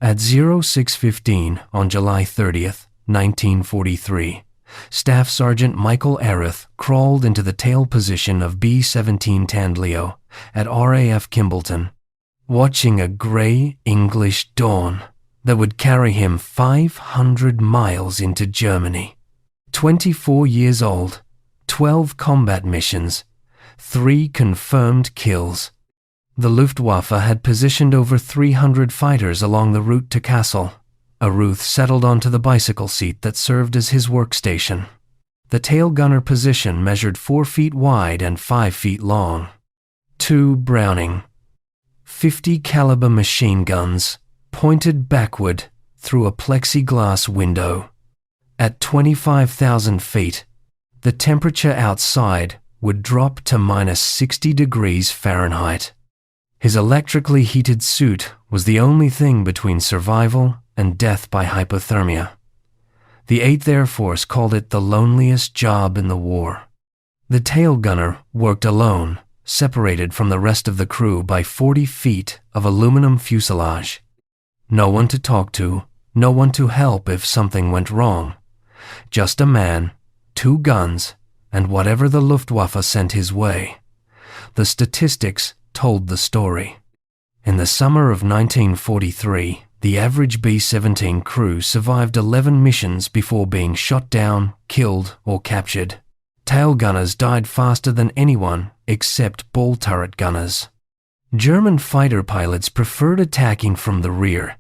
At 06:15 on July 30th, 1943, Staff Sergeant Michael Arith crawled into the tail position of B-17 Tandleo at RAF Kimballton, watching a grey English dawn that would carry him 500 miles into Germany. 24 years old, 12 combat missions, 3 confirmed kills. The Luftwaffe had positioned over 300 fighters along the route to Kassel. Aruth settled onto the bicycle seat that served as his workstation. The tail gunner position measured 4 feet wide and 5 feet long. 2 Browning 50 caliber machine guns pointed backward through a plexiglass window. At 25,000 feet, the temperature outside would drop to minus 60 degrees Fahrenheit. His electrically heated suit was the only thing between survival and death by hypothermia. The 8th Air Force called it the loneliest job in the war. The tail gunner worked alone, separated from the rest of the crew by 40 feet of aluminum fuselage. No one to talk to, no one to help if something went wrong. Just a man, 2 guns, and whatever the Luftwaffe sent his way. The statistics told the story. In the summer of 1943, the average B-17 crew survived 11 missions before being shot down, killed, or captured. Tail gunners died faster than anyone except ball turret gunners. German fighter pilots preferred attacking from the rear.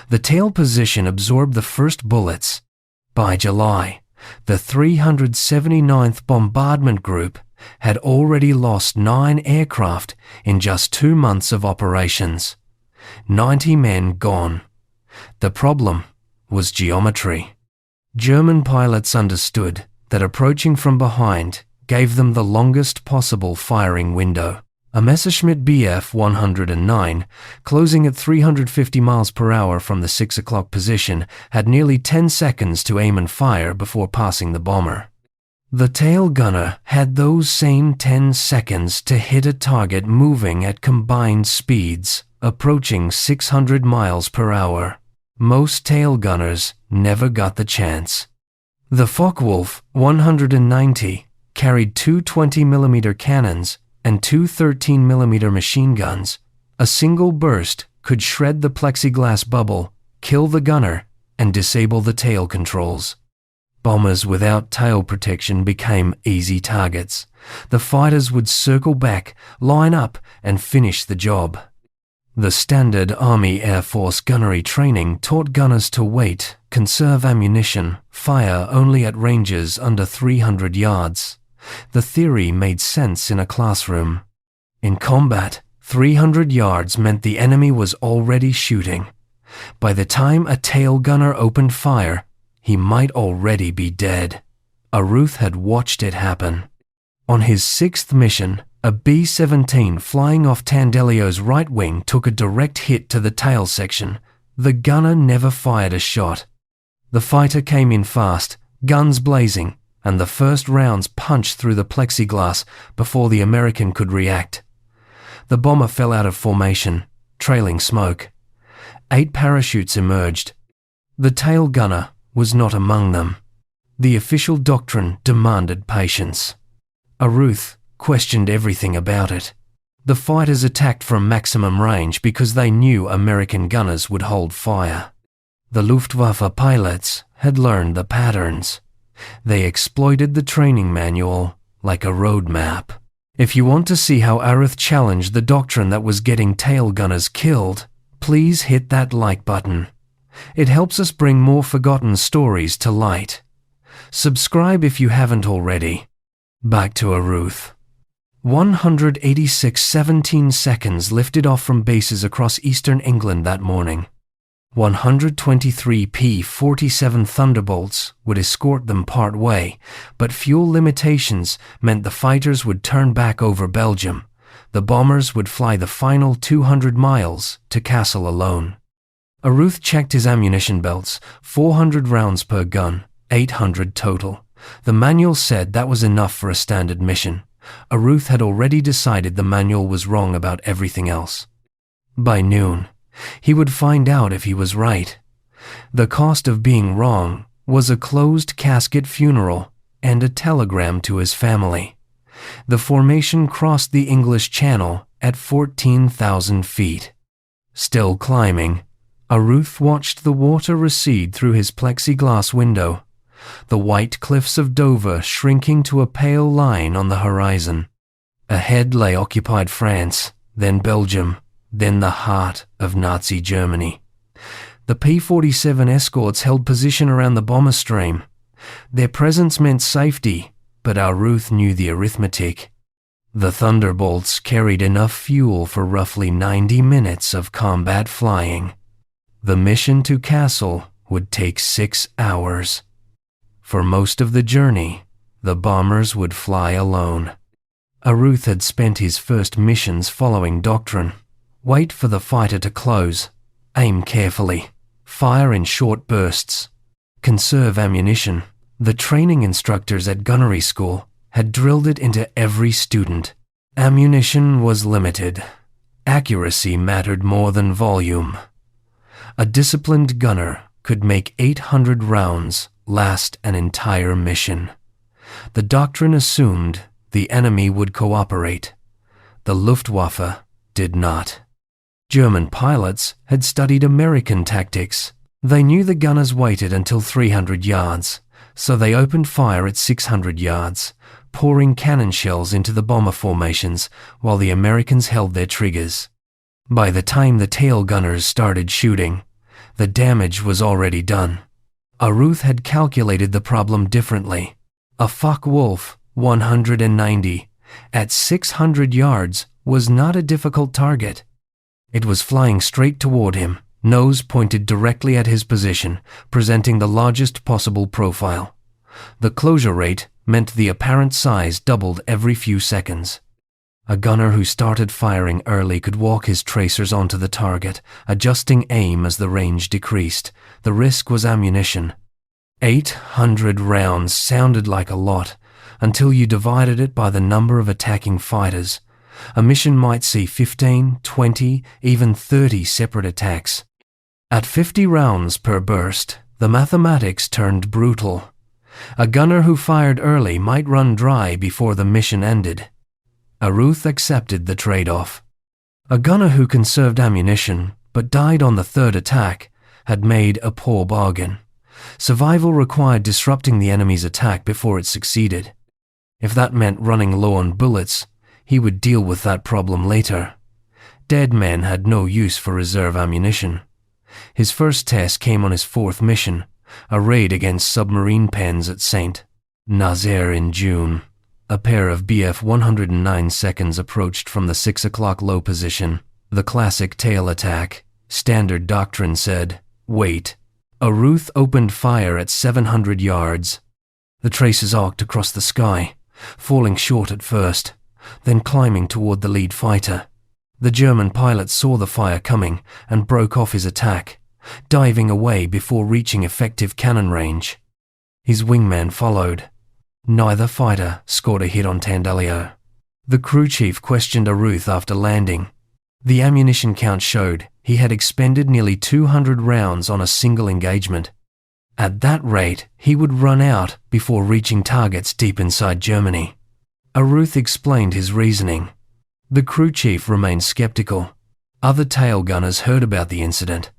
The tail position absorbed the first bullets. By July, the 379th Bombardment Group had already lost 9 aircraft in just 2 months of operations. 90 men gone. The problem was geometry. German pilots understood that approaching from behind gave them the longest possible firing window. A Messerschmitt Bf 109, closing at 350 miles per hour from the 6 o'clock position, had nearly 10 seconds to aim and fire before passing the bomber. The tail gunner had those same 10 seconds to hit a target moving at combined speeds, approaching 600 miles per hour. Most tail gunners never got the chance. The Focke-Wulf 190 carried 2 20mm cannons and 2 13mm machine guns. A single burst could shred the plexiglass bubble, kill the gunner, and disable the tail controls. Bombers without tail protection became easy targets. The fighters would circle back, line up, and finish the job. The standard Army Air Force gunnery training taught gunners to wait, conserve ammunition, fire only at ranges under 300 yards. The theory made sense in a classroom. In combat, 300 yards meant the enemy was already shooting. By the time a tail gunner opened fire, he might already be dead. Aruth had watched it happen. On his 6th mission, a B-17 flying off Tandeleo's right wing took a direct hit to the tail section. The gunner never fired a shot. The fighter came in fast, guns blazing, and the first rounds punched through the plexiglass before the American could react. The bomber fell out of formation, trailing smoke. 8 parachutes emerged. The tail gunner was not among them. The official doctrine demanded patience. Aruth questioned everything about it. The fighters attacked from maximum range because they knew American gunners would hold fire. The Luftwaffe pilots had learned the patterns. They exploited the training manual like a road map. If you want to see how Aruth challenged the doctrine that was getting tail gunners killed, please hit that like button. It helps us bring more forgotten stories to light. Subscribe if you haven't already. Back to Aruth. 186 17 seconds lifted off from bases across eastern England that morning. 123 P-47 Thunderbolts would escort them part way, but fuel limitations meant the fighters would turn back over Belgium. The bombers would fly the final 200 miles to Kassel alone. Aruth checked his ammunition belts, 400 rounds per gun, 800 total. The manual said that was enough for a standard mission. Aruth had already decided the manual was wrong about everything else. By noon, He would find out if he was right. The cost of being wrong was a closed casket funeral and a telegram to his family. The formation crossed the English Channel at 14,000 feet. Still climbing, Aruth watched the water recede through his plexiglass window, the white cliffs of Dover shrinking to a pale line on the horizon. Ahead lay occupied France, then Belgium, then the heart of Nazi Germany. The P-47 escorts held position around the bomber stream. Their presence meant safety, but Aruth knew the arithmetic. The Thunderbolts carried enough fuel for roughly 90 minutes of combat flying. The mission to Kassel would take 6 hours. For most of the journey, the bombers would fly alone. Aruth had spent his first missions following doctrine. Wait for the fighter to close. Aim carefully. Fire in short bursts. Conserve ammunition. The training instructors at gunnery school had drilled it into every student. Ammunition was limited. Accuracy mattered more than volume. A disciplined gunner could make 800 rounds last an entire mission. The doctrine assumed the enemy would cooperate. The Luftwaffe did not. German pilots had studied American tactics. They knew the gunners waited until 300 yards, so they opened fire at 600 yards, pouring cannon shells into the bomber formations while the Americans held their triggers. By the time the tail gunners started shooting, the damage was already done. Aruth had calculated the problem differently. A Focke-Wulf 190 at 600 yards was not a difficult target. It was flying straight toward him, nose pointed directly at his position, presenting the largest possible profile. The closure rate meant the apparent size doubled every few seconds. A gunner who started firing early could walk his tracers onto the target, adjusting aim as the range decreased. The risk was ammunition. 800 rounds sounded like a lot, until you divided it by the number of attacking fighters. A mission might see 15, 20, even 30 separate attacks. At 50 rounds per burst, the mathematics turned brutal. A gunner who fired early might run dry before the mission ended. Aruth accepted the trade-off. A gunner who conserved ammunition but died on the third attack had made a poor bargain. Survival required disrupting the enemy's attack before it succeeded. If that meant running low on bullets, he would deal with that problem later. Dead men had no use for reserve ammunition. His first test came on his fourth mission, a raid against submarine pens at St. Nazaire in June. A pair of Bf 109 seconds approached from the 6 o'clock low position. The classic tail attack. Standard doctrine said, wait. Aruth opened fire at 700 yards. The traces arced across the sky, falling short at first, then climbing toward the lead fighter. The German pilot saw the fire coming and broke off his attack, diving away before reaching effective cannon range. His wingman followed. Neither fighter scored a hit on Tandalio. The crew chief questioned Aruth after landing. The ammunition count showed he had expended nearly 200 rounds on a single engagement. At that rate, he would run out before reaching targets deep inside Germany. Aruth explained his reasoning. The crew chief remained skeptical. Other tail gunners heard about the incident.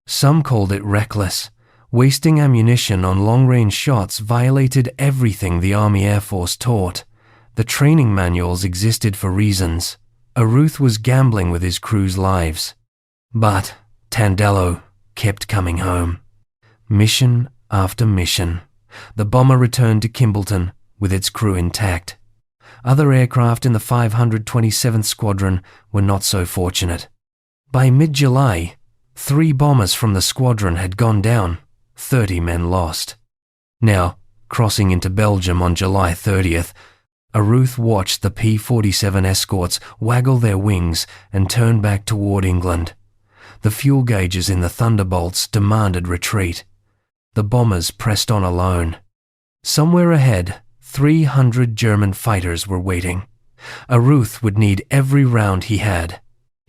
Some called it reckless. Wasting ammunition on long-range shots violated everything the Army Air Force taught. The training manuals existed for reasons. Aruth was gambling with his crew's lives. But Tandalo kept coming home. Mission after mission. The bomber returned to Kimballton with its crew intact. Other aircraft in the 527th Squadron were not so fortunate. By mid-July, 3 bombers from the squadron had gone down, 30 men lost. Now, crossing into Belgium on July 30th, Aruth watched the P-47 escorts waggle their wings and turn back toward England. The fuel gauges in the Thunderbolts demanded retreat. The bombers pressed on alone. Somewhere ahead, 300 German fighters were waiting. Aruth would need every round he had.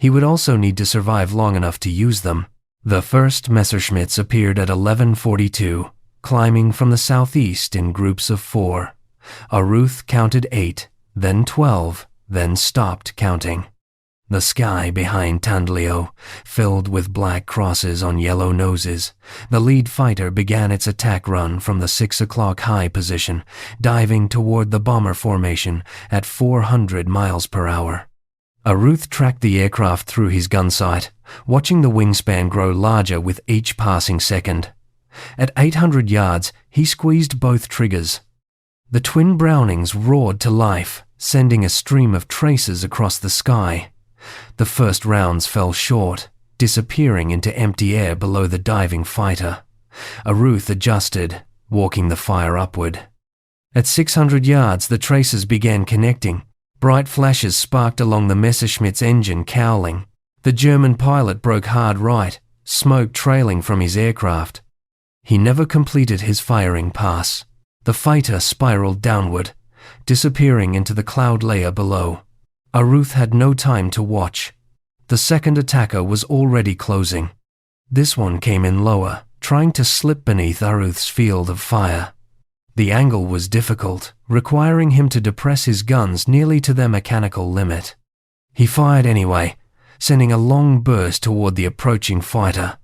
He would also need to survive long enough to use them. The first Messerschmitts appeared at 11:42, climbing from the southeast in groups of 4. Aruth counted 8, then 12, then stopped counting. The sky behind Tandleo filled with black crosses on yellow noses. The lead fighter began its attack run from the 6 o'clock high position, diving toward the bomber formation at 400 miles per hour. Aruth tracked the aircraft through his gun sight, watching the wingspan grow larger with each passing second. At 800 yards, he squeezed both triggers. The twin Brownings roared to life, sending a stream of traces across the sky. The first rounds fell short, disappearing into empty air below the diving fighter. Aruth adjusted, walking the fire upward. At 600 yards, the traces began connecting. Bright flashes sparked along the Messerschmitt's engine, cowling. The German pilot broke hard right, smoke trailing from his aircraft. He never completed his firing pass. The fighter spiraled downward, disappearing into the cloud layer below. Aruth had no time to watch. The second attacker was already closing. This one came in lower, trying to slip beneath Aruth's field of fire. The angle was difficult, requiring him to depress his guns nearly to their mechanical limit. He fired anyway, sending a long burst toward the approaching fighter.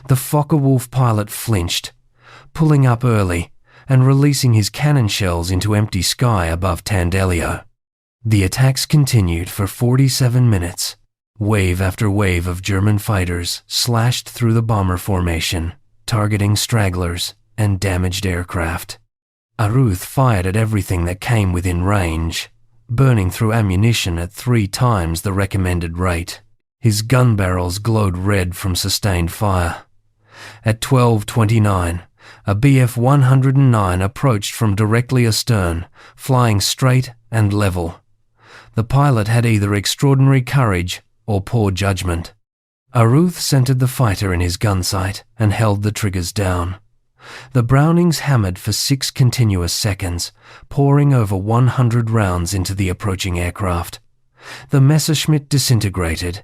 The Focke-Wulf pilot flinched, pulling up early and releasing his cannon shells into empty sky above Tandleo. The attacks continued for 47 minutes. Wave after wave of German fighters slashed through the bomber formation, targeting stragglers and damaged aircraft. Aruth fired at everything that came within range, burning through ammunition at 3 times the recommended rate. His gun barrels glowed red from sustained fire. At 12:29, a Bf-109 approached from directly astern, flying straight and level. The pilot had either extraordinary courage or poor judgment. Aruth centered the fighter in his gun sight and held the triggers down. The Brownings hammered for 6 continuous seconds, pouring over 100 rounds into the approaching aircraft. The Messerschmitt disintegrated.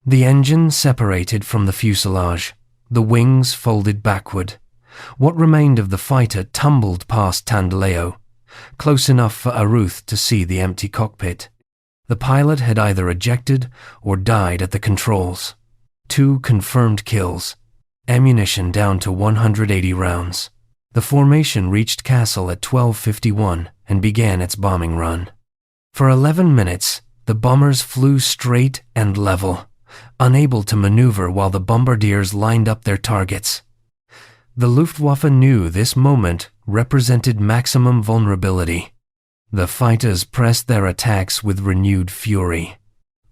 The engine separated from the fuselage. The wings folded backward. What remained of the fighter tumbled past Tandleo, close enough for Aruth to see the empty cockpit. The pilot had either ejected or died at the controls. 2 confirmed kills. Ammunition down to 180 rounds. The formation reached Kassel at 12:51 and began its bombing run. For 11 minutes, the bombers flew straight and level, unable to maneuver while the bombardiers lined up their targets. The Luftwaffe knew this moment represented maximum vulnerability. The fighters pressed their attacks with renewed fury.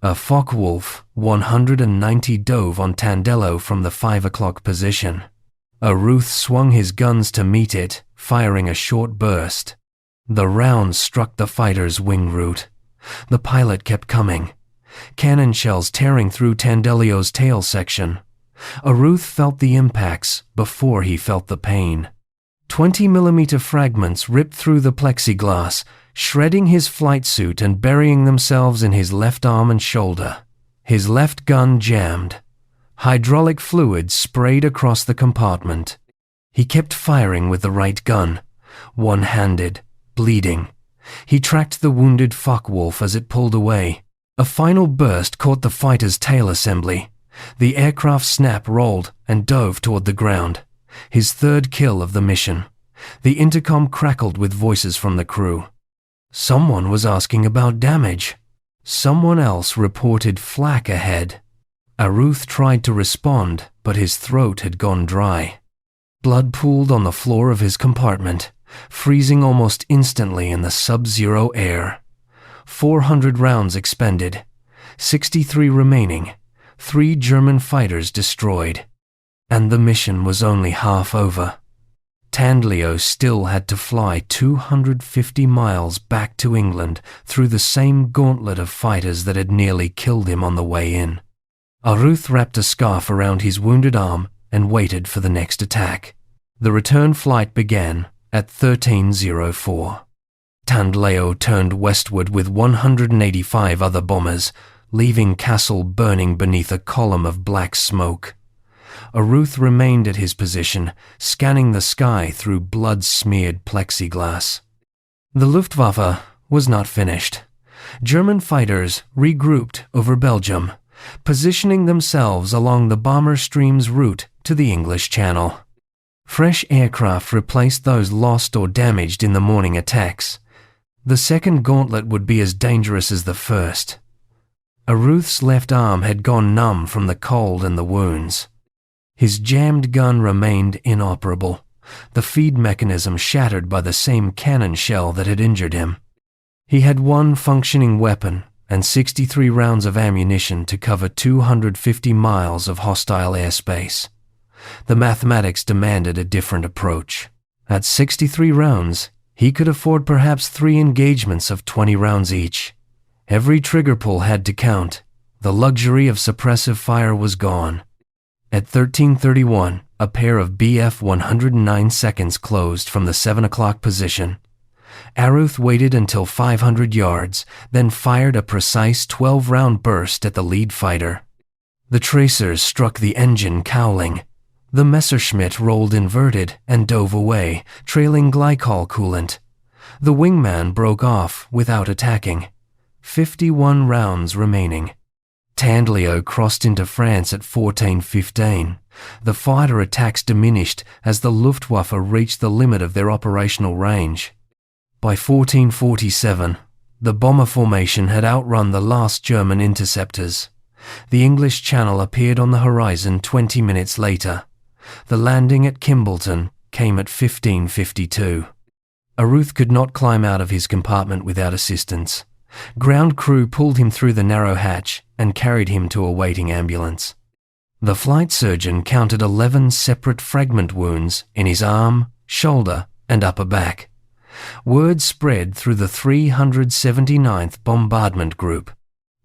A Focke-Wulf 190 dove on Tandleo from the 5 o'clock position. Aruth swung his guns to meet it, firing a short burst. The rounds struck the fighter's wing root. The pilot kept coming, cannon shells tearing through Tandleo's tail section. Aruth felt the impacts before he felt the pain. 20-millimeter fragments ripped through the plexiglass, shredding his flight suit and burying themselves in his left arm and shoulder. His left gun jammed. Hydraulic fluid sprayed across the compartment. He kept firing with the right gun, one-handed, bleeding. He tracked the wounded Focke-Wulf as it pulled away. A final burst caught the fighter's tail assembly. The aircraft snap rolled and dove toward the ground. His 3rd kill of the mission. The intercom crackled with voices from the crew. Someone was asking about damage. Someone else reported flak ahead. Aruth tried to respond, but his throat had gone dry. Blood pooled on the floor of his compartment, freezing almost instantly in the sub-zero air. 400 rounds expended, 63 remaining, 3 German fighters destroyed. And the mission was only half over. Tandleo still had to fly 250 miles back to England through the same gauntlet of fighters that had nearly killed him on the way in. Aruth wrapped a scarf around his wounded arm and waited for the next attack. The return flight began at 13:04. Tandleo turned westward with 185 other bombers, leaving Kassel burning beneath a column of black smoke. Aruth remained at his position, scanning the sky through blood-smeared plexiglass. The Luftwaffe was not finished. German fighters regrouped over Belgium, positioning themselves along the bomber stream's route to the English Channel. Fresh aircraft replaced those lost or damaged in the morning attacks. The second gauntlet would be as dangerous as the first. Aruth's left arm had gone numb from the cold and the wounds. His jammed gun remained inoperable, the feed mechanism shattered by the same cannon shell that had injured him. He had one functioning weapon and 63 rounds of ammunition to cover 250 miles of hostile airspace. The mathematics demanded a different approach. At 63 rounds, he could afford perhaps 3 engagements of 20 rounds each. Every trigger pull had to count. The luxury of suppressive fire was gone. At 13:31, a pair of BF 109 seconds closed from the 7 o'clock position. Aruth waited until 500 yards, then fired a precise 12-round burst at the lead fighter. The tracers struck the engine cowling. The Messerschmitt rolled inverted and dove away, trailing glycol coolant. The wingman broke off without attacking. 51 rounds remaining. Tandlio crossed into France at 14:15. The fighter attacks diminished as the Luftwaffe reached the limit of their operational range. By 14:47, the bomber formation had outrun the last German interceptors. The English Channel appeared on the horizon 20 minutes later. The landing at Kimballton came at 15:52. Aruth could not climb out of his compartment without assistance. Ground crew pulled him through the narrow hatch and carried him to a waiting ambulance. The flight surgeon counted 11 separate fragment wounds in his arm, shoulder, and upper back. Word spread through the 379th Bombardment Group.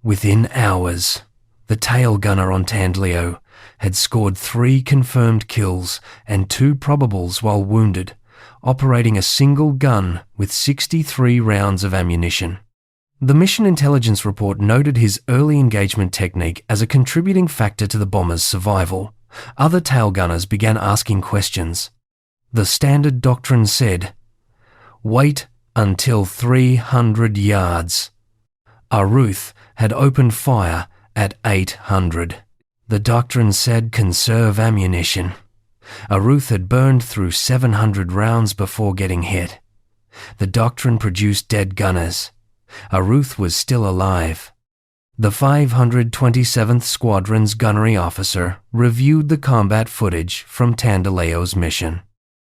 Within hours, the tail gunner on Tandlio had scored 3 confirmed kills and 2 probables while wounded, operating a single gun with 63 rounds of ammunition. The Mission Intelligence Report noted his early engagement technique as a contributing factor to the bomber's survival. Other tail gunners began asking questions. The standard doctrine said, "Wait until 300 yards." Aruth had opened fire at 800. The doctrine said conserve ammunition. Aruth had burned through 700 rounds before getting hit. The doctrine produced dead gunners. Aruth was still alive. The 527th Squadron's gunnery officer reviewed the combat footage from Tandaleo's mission.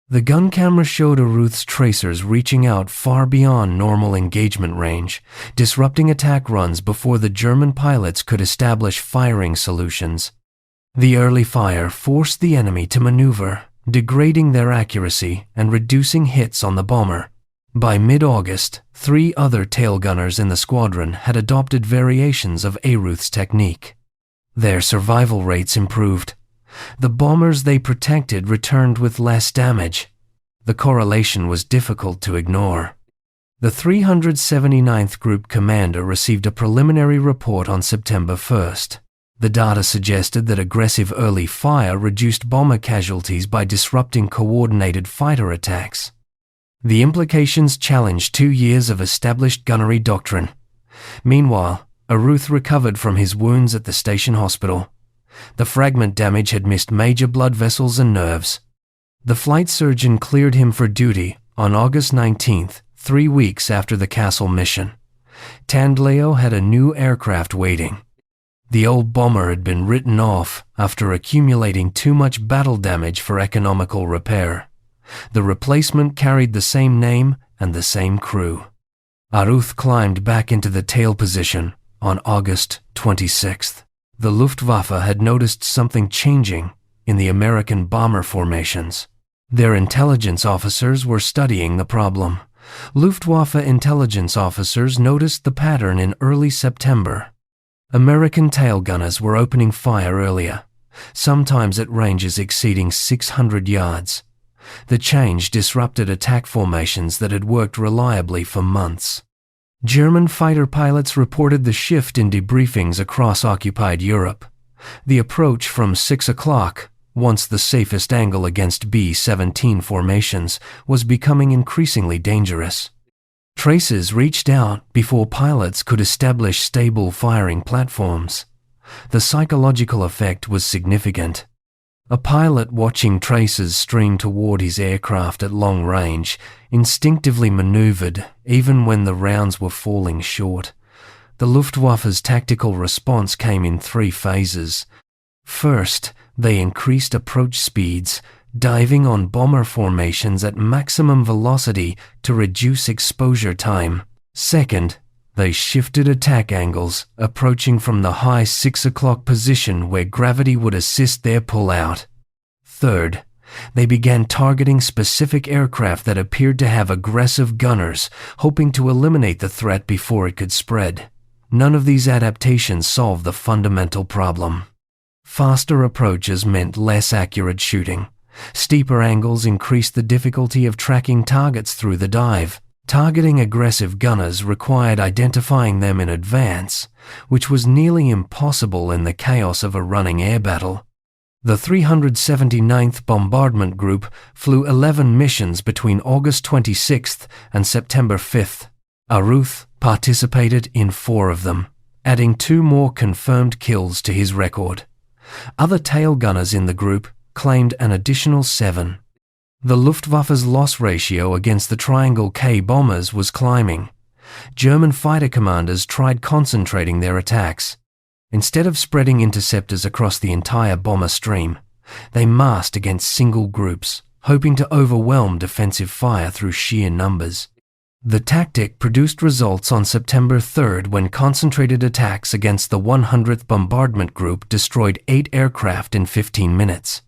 The gun camera showed Aruth's tracers reaching out far beyond normal engagement range, disrupting attack runs before the German pilots could establish firing solutions. The early fire forced the enemy to maneuver, degrading their accuracy and reducing hits on the bomber. By mid-August, 3 other tail gunners in the squadron had adopted variations of Aruth's technique. Their survival rates improved. The bombers they protected returned with less damage. The correlation was difficult to ignore. The 379th Group commander received a preliminary report on September 1st. The data suggested that aggressive early fire reduced bomber casualties by disrupting coordinated fighter attacks. The implications challenged 2 years of established gunnery doctrine. Meanwhile, Aruth recovered from his wounds at the station hospital. The fragment damage had missed major blood vessels and nerves. The flight surgeon cleared him for duty on August 19th, 3 weeks after the Kassel mission. Tandleo had a new aircraft waiting. The old bomber had been written off after accumulating too much battle damage for economical repair. The replacement carried the same name and the same crew. Aruth climbed back into the tail position on August 26th. The Luftwaffe had noticed something changing in the American bomber formations. Their intelligence officers were studying the problem. Luftwaffe intelligence officers noticed the pattern in early September. American tail gunners were opening fire earlier, sometimes at ranges exceeding 600 yards. The change disrupted attack formations that had worked reliably for months. German fighter pilots reported the shift in debriefings across occupied Europe. The approach from 6 o'clock, once the safest angle against B-17 formations, was becoming increasingly dangerous. Traces reached out before pilots could establish stable firing platforms. The psychological effect was significant. A pilot watching traces stream toward his aircraft at long range instinctively maneuvered even when the rounds were falling short. The Luftwaffe's tactical response came in 3 phases. First, they increased approach speeds, diving on bomber formations at maximum velocity to reduce exposure time. Second, they shifted attack angles, approaching from the high 6 o'clock position where gravity would assist their pull-out. Third, they began targeting specific aircraft that appeared to have aggressive gunners, hoping to eliminate the threat before it could spread. None of these adaptations solved the fundamental problem. Faster approaches meant less accurate shooting. Steeper angles increased the difficulty of tracking targets through the dive. Targeting aggressive gunners required identifying them in advance, which was nearly impossible in the chaos of a running air battle. The 379th Bombardment Group flew 11 missions between August 26th and September 5th. Aruth participated in 4 of them, adding 2 more confirmed kills to his record. Other tail gunners in the group claimed an additional 7. The Luftwaffe's loss ratio against the Triangle K bombers was climbing. German fighter commanders tried concentrating their attacks. Instead of spreading interceptors across the entire bomber stream, they massed against single groups, hoping to overwhelm defensive fire through sheer numbers. The tactic produced results on September 3rd when concentrated attacks against the 100th Bombardment Group destroyed 8 aircraft in 15 minutes.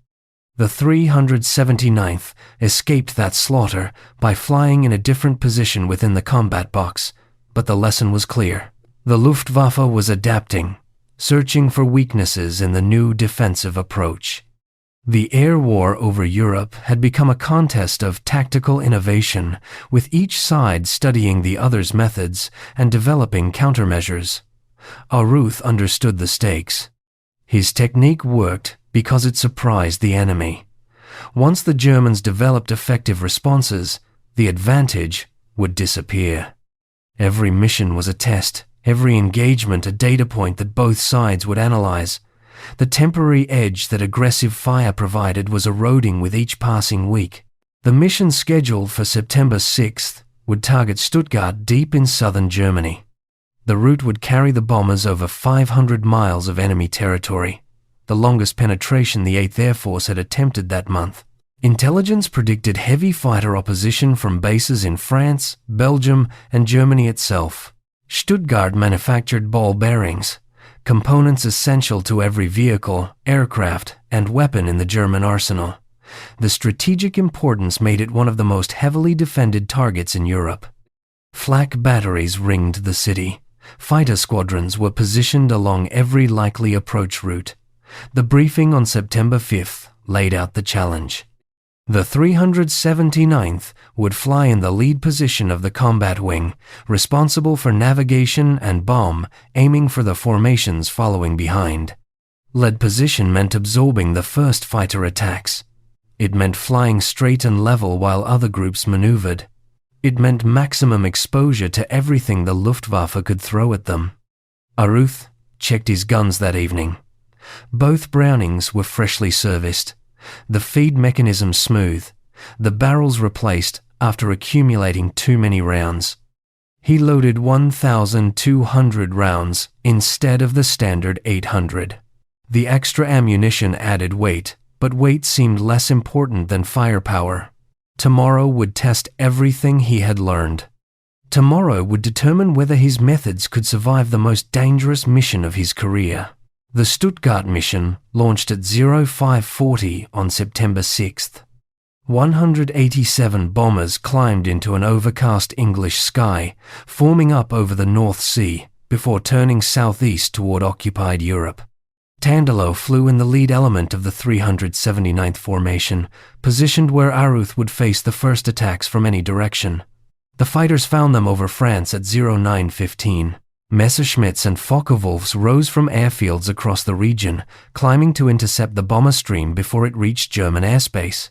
The 379th escaped that slaughter by flying in a different position within the combat box, but the lesson was clear. The Luftwaffe was adapting, searching for weaknesses in the new defensive approach. The air war over Europe had become a contest of tactical innovation, with each side studying the other's methods and developing countermeasures. Aruth understood the stakes. His technique worked because it surprised the enemy. Once the Germans developed effective responses, the advantage would disappear. Every mission was a test, every engagement a data point that both sides would analyze. The temporary edge that aggressive fire provided was eroding with each passing week. The mission scheduled for September 6th would target Stuttgart deep in southern Germany. The route would carry the bombers over 500 miles of enemy territory, the longest penetration the 8th Air Force had attempted that month. Intelligence predicted heavy fighter opposition from bases in France, Belgium, and Germany itself. Stuttgart manufactured ball bearings, components essential to every vehicle, aircraft, and weapon in the German arsenal. The strategic importance made it one of the most heavily defended targets in Europe. Flak batteries ringed the city. Fighter squadrons were positioned along every likely approach route. The briefing on September 5th laid out the challenge. The 379th would fly in the lead position of the combat wing, responsible for navigation and bomb, aiming for the formations following behind. Lead position meant absorbing the first fighter attacks. It meant flying straight and level while other groups maneuvered. It meant maximum exposure to everything the Luftwaffe could throw at them. Aruth checked his guns that evening. Both Brownings were freshly serviced, the feed mechanism smooth, the barrels replaced after accumulating too many rounds. He loaded 1,200 rounds instead of the standard 800. The extra ammunition added weight, but weight seemed less important than firepower. Tomorrow would test everything he had learned. Tomorrow would determine whether his methods could survive the most dangerous mission of his career. The Stuttgart mission launched at 0540 on September 6th. 187 bombers climbed into an overcast English sky, forming up over the North Sea, before turning southeast toward occupied Europe. Tandalo flew in the lead element of the 379th formation, positioned where Aruth would face the first attacks from any direction. The fighters found them over France at 09:15. Messerschmitts and Focke-Wulfs rose from airfields across the region, climbing to intercept the bomber stream before it reached German airspace.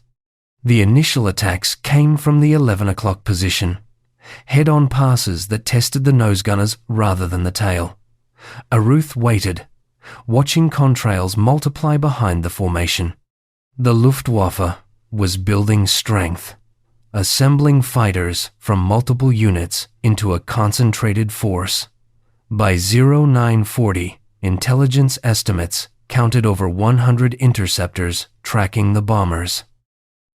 The initial attacks came from the 11 o'clock position, head-on passes that tested the nose gunners rather than the tail. Aruth waited, watching contrails multiply behind the formation. The Luftwaffe was building strength, assembling fighters from multiple units into a concentrated force. By 0940, intelligence estimates counted over 100 interceptors tracking the bombers.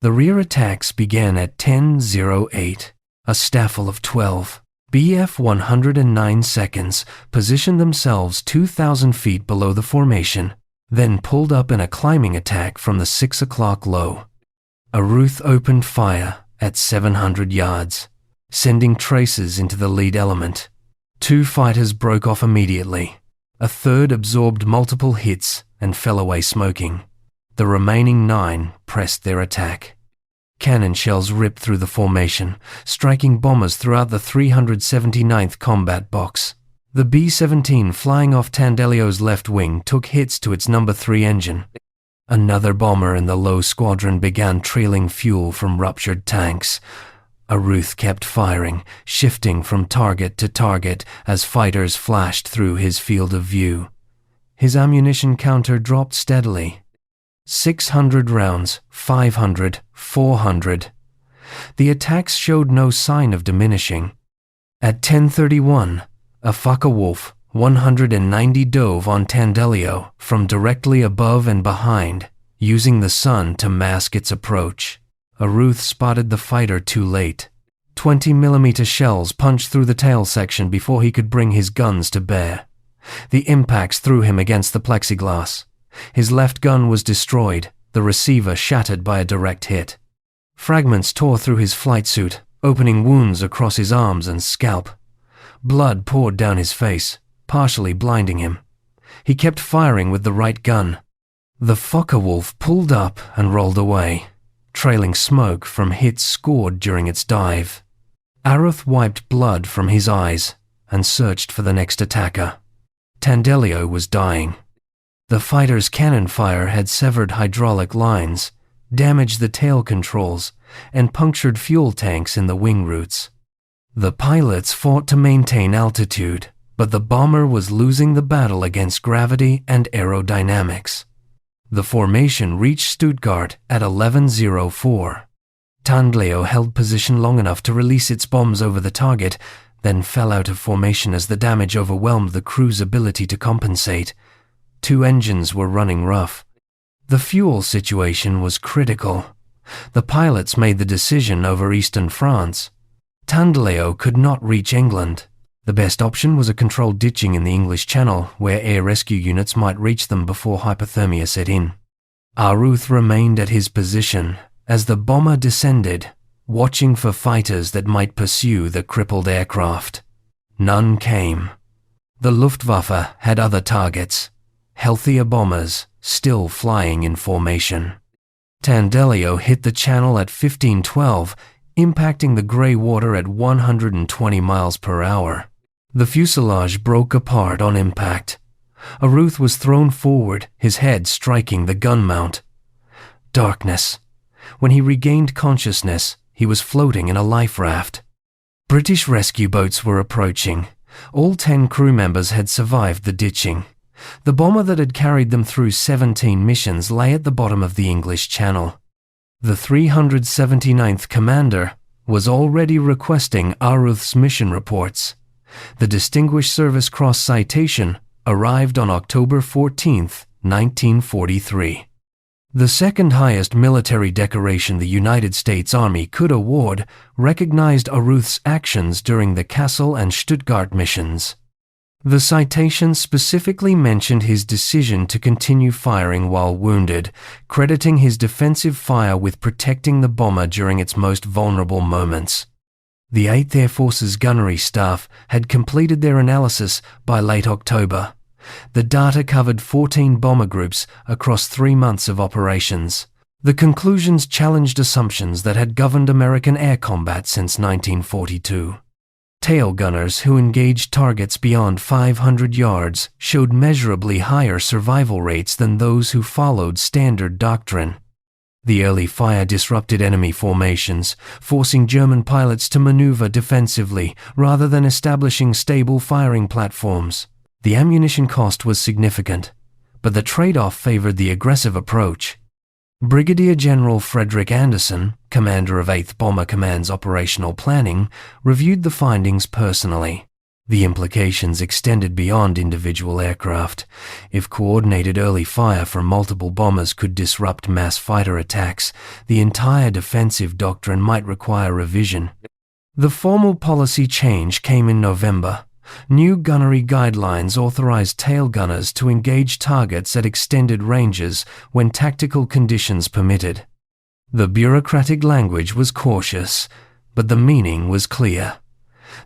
The rear attacks began at 10:08. A staffel of 12 Bf 109 seconds positioned themselves 2,000 feet below the formation, then pulled up in a climbing attack from the 6 o'clock low. Aruth opened fire at 700 yards, sending traces into the lead element. 2 fighters broke off immediately. A third absorbed multiple hits and fell away smoking. The remaining 9 pressed their attack. Cannon shells ripped through the formation, striking bombers throughout the 379th Combat Box. The B-17 flying off Tandeliau's left wing took hits to its No. 3 engine. Another bomber in the low squadron began trailing fuel from ruptured tanks. Aruth kept firing, shifting from target to target as fighters flashed through his field of view. His ammunition counter dropped steadily. 600 rounds, 500, 400. The attacks showed no sign of diminishing. At 10:31, a Focke-Wulf 190 dove on Tandeliau from directly above and behind, using the sun to mask its approach. Aruth spotted the fighter too late. 20mm shells punched through the tail section before he could bring his guns to bear. The impacts threw him against the plexiglass. His left gun was destroyed, the receiver shattered by a direct hit. Fragments tore through his flight suit, opening wounds across his arms and scalp. Blood poured down his face, partially blinding him. He kept firing with the right gun. The Focke-Wulf pulled up and rolled away, trailing smoke from hits scored during its dive. Aruth wiped blood from his eyes and searched for the next attacker. Tandeliau was dying. The fighter's cannon fire had severed hydraulic lines, damaged the tail controls, and punctured fuel tanks in the wing roots. The pilots fought to maintain altitude, but the bomber was losing the battle against gravity and aerodynamics. The formation reached Stuttgart at 11:04. Tandeliau held position long enough to release its bombs over the target, then fell out of formation as the damage overwhelmed the crew's ability to compensate. 2 engines were running rough. The fuel situation was critical. The pilots made the decision over eastern France. Tandeliau could not reach England. The best option was a controlled ditching in the English Channel, where air rescue units might reach them before hypothermia set in. Aruth remained at his position as the bomber descended, watching for fighters that might pursue the crippled aircraft. None came. The Luftwaffe had other targets, healthier bombers still flying in formation. Tandeliau hit the channel at 15:12, impacting the grey water at 120 miles per hour. The fuselage broke apart on impact. Aruth was thrown forward, his head striking the gun mount. Darkness. When he regained consciousness, he was floating in a life raft. British rescue boats were approaching. All 10 crew members had survived the ditching. The bomber that had carried them through 17 missions lay at the bottom of the English Channel. The 379th Commander was already requesting Aruth's mission reports. The Distinguished Service Cross citation arrived on October 14, 1943. The second highest military decoration the United States Army could award recognized Aruth's actions during the Kassel and Stuttgart missions. The citation specifically mentioned his decision to continue firing while wounded, crediting his defensive fire with protecting the bomber during its most vulnerable moments. The 8th Air Force's gunnery staff had completed their analysis by late October. The data covered 14 bomber groups across 3 months of operations. The conclusions challenged assumptions that had governed American air combat since 1942. Tail gunners who engaged targets beyond 500 yards showed measurably higher survival rates than those who followed standard doctrine. The early fire disrupted enemy formations, forcing German pilots to maneuver defensively rather than establishing stable firing platforms. The ammunition cost was significant, but the trade-off favored the aggressive approach. Brigadier General Frederick Anderson, commander of 8th Bomber Command's operational planning, reviewed the findings personally. The implications extended beyond individual aircraft. If coordinated early fire from multiple bombers could disrupt mass fighter attacks, the entire defensive doctrine might require revision. The formal policy change came in November. New gunnery guidelines authorized tail gunners to engage targets at extended ranges when tactical conditions permitted. The bureaucratic language was cautious, but the meaning was clear.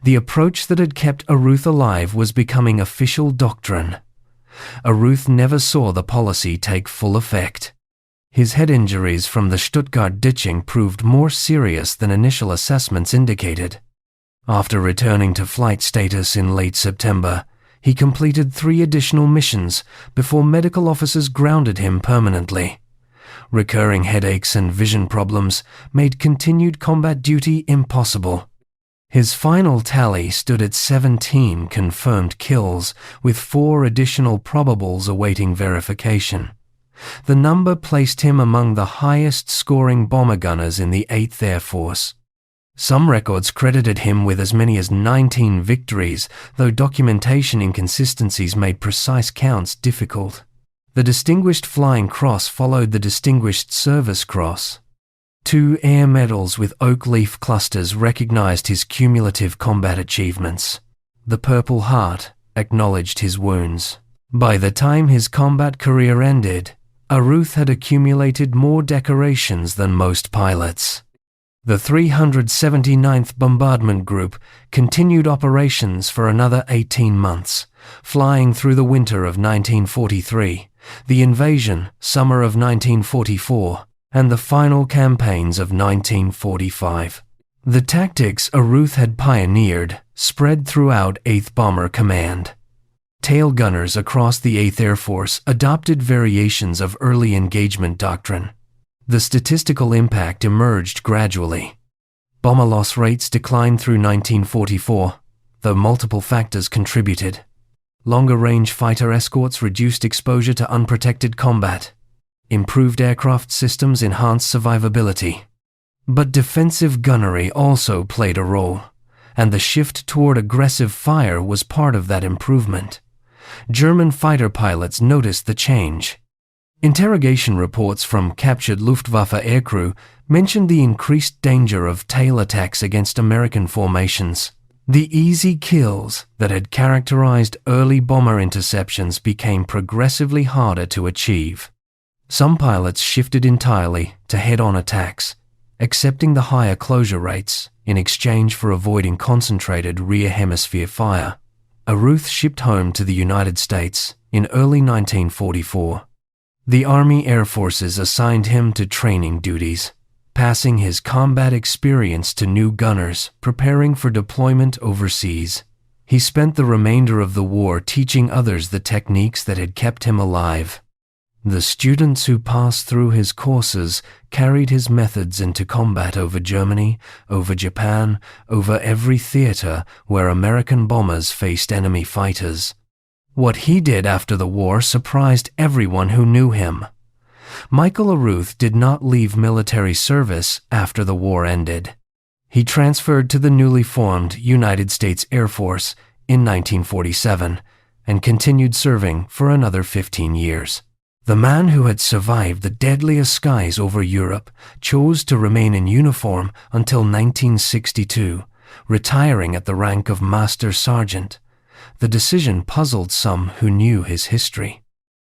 The approach that had kept Aruth alive was becoming official doctrine. Aruth never saw the policy take full effect. His head injuries from the Stuttgart ditching proved more serious than initial assessments indicated. After returning to flight status in late September, he completed 3 additional missions before medical officers grounded him permanently. Recurring headaches and vision problems made continued combat duty impossible. His final tally stood at 17 confirmed kills, with 4 additional probables awaiting verification. The number placed him among the highest-scoring bomber gunners in the 8th Air Force. Some records credited him with as many as 19 victories, though documentation inconsistencies made precise counts difficult. The Distinguished Flying Cross followed the Distinguished Service Cross. 2 air medals with oak leaf clusters recognized his cumulative combat achievements. The Purple Heart acknowledged his wounds. By the time his combat career ended, Aruth had accumulated more decorations than most pilots. The 379th Bombardment Group continued operations for another 18 months, flying through the winter of 1943, the invasion, summer of 1944, and the final campaigns of 1945. The tactics Aruth had pioneered spread throughout 8th Bomber Command. Tail gunners across the 8th Air Force adopted variations of early engagement doctrine. The statistical impact emerged gradually. Bomber loss rates declined through 1944, though multiple factors contributed. Longer-range fighter escorts reduced exposure to unprotected combat. Improved aircraft systems enhanced survivability. But defensive gunnery also played a role, and the shift toward aggressive fire was part of that improvement. German fighter pilots noticed the change. Interrogation reports from captured Luftwaffe aircrew mentioned the increased danger of tail attacks against American formations. The easy kills that had characterized early bomber interceptions became progressively harder to achieve. Some pilots shifted entirely to head-on attacks, accepting the higher closure rates in exchange for avoiding concentrated rear hemisphere fire. Aruth shipped home to the United States in early 1944. The Army Air Forces assigned him to training duties, passing his combat experience to new gunners preparing for deployment overseas. He spent the remainder of the war teaching others the techniques that had kept him alive. The students who passed through his courses carried his methods into combat over Germany, over Japan, over every theater where American bombers faced enemy fighters. What he did after the war surprised everyone who knew him. Michael Aruth did not leave military service after the war ended. He transferred to the newly formed United States Air Force in 1947 and continued serving for another 15 years. The man who had survived the deadliest skies over Europe chose to remain in uniform until 1962, retiring at the rank of Master Sergeant. The decision puzzled some who knew his history.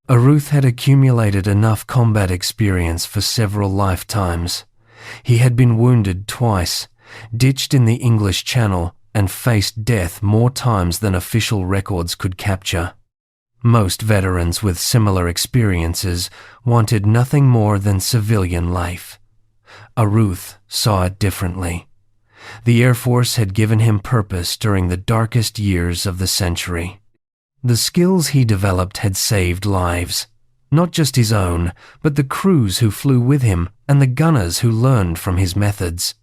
Aruth had accumulated enough combat experience for several lifetimes. He had been wounded twice, ditched in the English Channel, and faced death more times than official records could capture. Most veterans with similar experiences wanted nothing more than civilian life. Aruth saw it differently. The Air Force had given him purpose during the darkest years of the century. The skills he developed had saved lives, not just his own, but the crews who flew with him and the gunners who learned from his methods.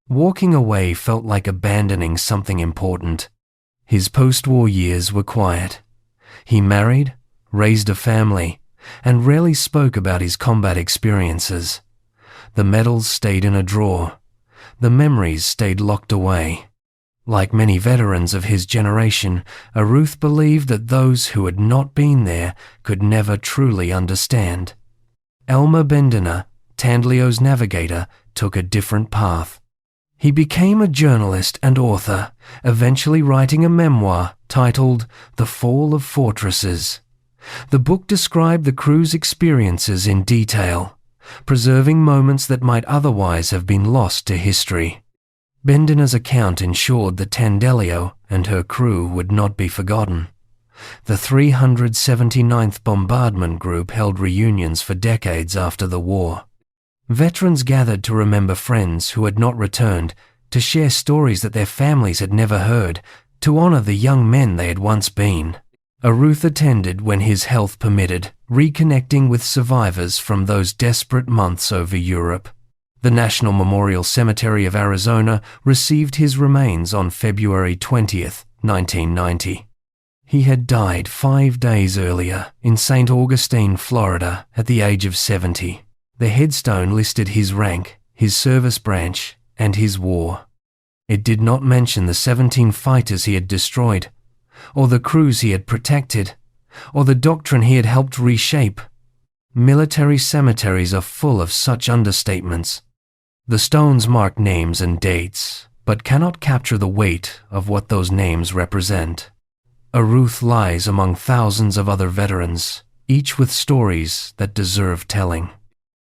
Walking away felt like abandoning something important. His post-war years were quiet. He married, raised a family, and rarely spoke about his combat experiences. The medals stayed in a drawer. The memories stayed locked away. Like many veterans of his generation, Aruth believed that those who had not been there could never truly understand. Elmer Bendiner, Tandleo's navigator, took a different path. He became a journalist and author, eventually writing a memoir titled The Fall of Fortresses. The book described the crew's experiences in detail, preserving moments that might otherwise have been lost to history. Bendiner's account ensured that Tandleo and her crew would not be forgotten. The 379th Bombardment Group held reunions for decades after the war. Veterans gathered to remember friends who had not returned, to share stories that their families had never heard, to honor the young men they had once been. Aruth attended when his health permitted, reconnecting with survivors from those desperate months over Europe. The National Memorial Cemetery of Arizona received his remains on February 20th, 1990. He had died 5 days earlier in St. Augustine, Florida, at the age of 70. The headstone listed his rank, his service branch, and his war. It did not mention the 17 fighters he had destroyed, or the crews he had protected, or the doctrine he had helped reshape. Military cemeteries are full of such understatements. The stones mark names and dates, but cannot capture the weight of what those names represent. Aruth lies among thousands of other veterans, each with stories that deserve telling.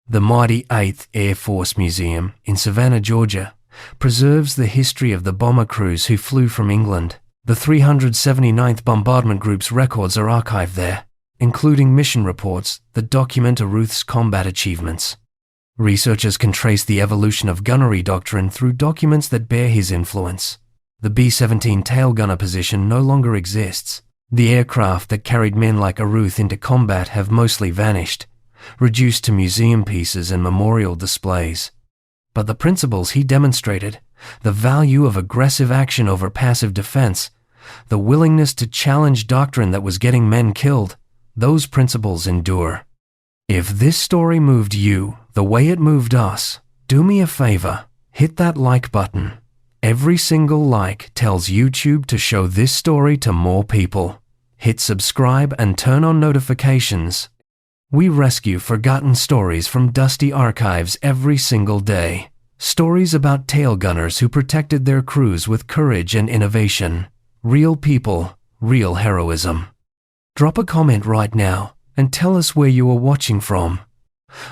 The mighty 8th Air Force Museum in Savannah, Georgia, preserves the history of the bomber crews who flew from England. The 379th Bombardment Group's records are archived there, including mission reports that document Aruth's combat achievements. Researchers can trace the evolution of gunnery doctrine through documents that bear his influence. The B-17 tail gunner position no longer exists. The aircraft that carried men like Aruth into combat have mostly vanished, reduced to museum pieces and memorial displays. But the principles he demonstrated, the value of aggressive action over passive defense, the willingness to challenge doctrine that was getting men killed, those principles endure. If this story moved you the way it moved us, do me a favor, hit that like button. Every single like tells YouTube to show this story to more people. Hit subscribe and turn on notifications. We rescue forgotten stories from dusty archives every single day. Stories about tail gunners who protected their crews with courage and innovation. Real people, real heroism. Drop a comment right now and tell us where you are watching from.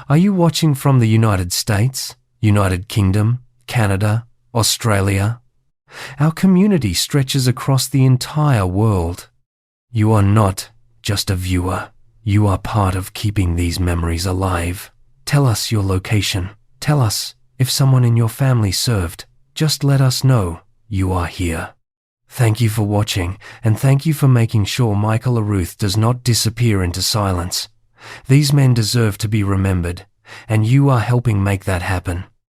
Are you watching from the United States, United Kingdom, Canada, Australia? Our community stretches across the entire world. You are not just a viewer. You are part of keeping these memories alive. Tell us your location. Tell us if someone in your family served. Just let us know you are here. Thank you for watching, and thank you for making sure Michael Aruth does not disappear into silence. These men deserve to be remembered, and you are helping make that happen.